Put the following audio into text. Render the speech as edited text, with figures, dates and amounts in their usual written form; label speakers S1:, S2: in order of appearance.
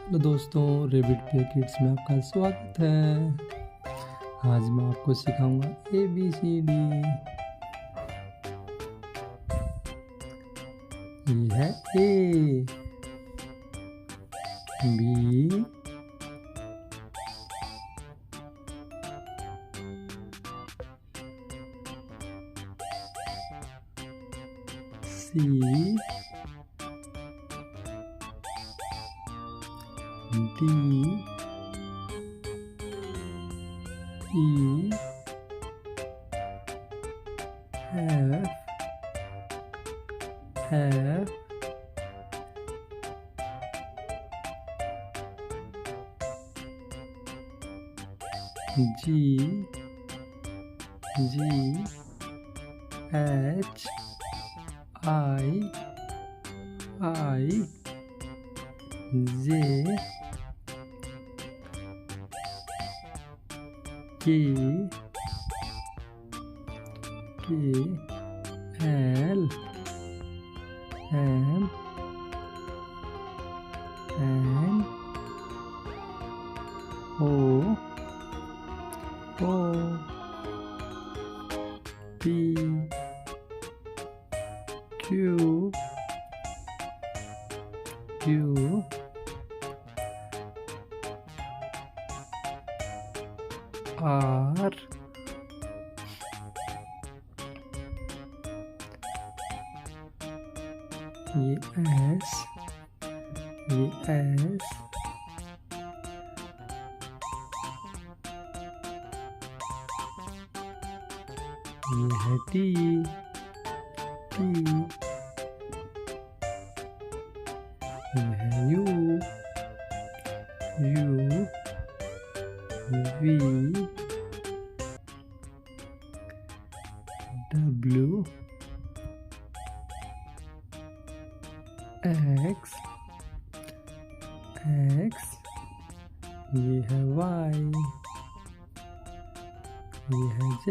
S1: Hello दोस्तों, rebate play kids में आपका स्वागत है। आज मैं आपको सिखाऊंगा ABCD। ये है A, B, C, D, E, F, G, H, I, J, K, L, M, N, O, P, Q, R, ये S, ये है T, ये है U, V, W, X, ये है Y, ये है Z,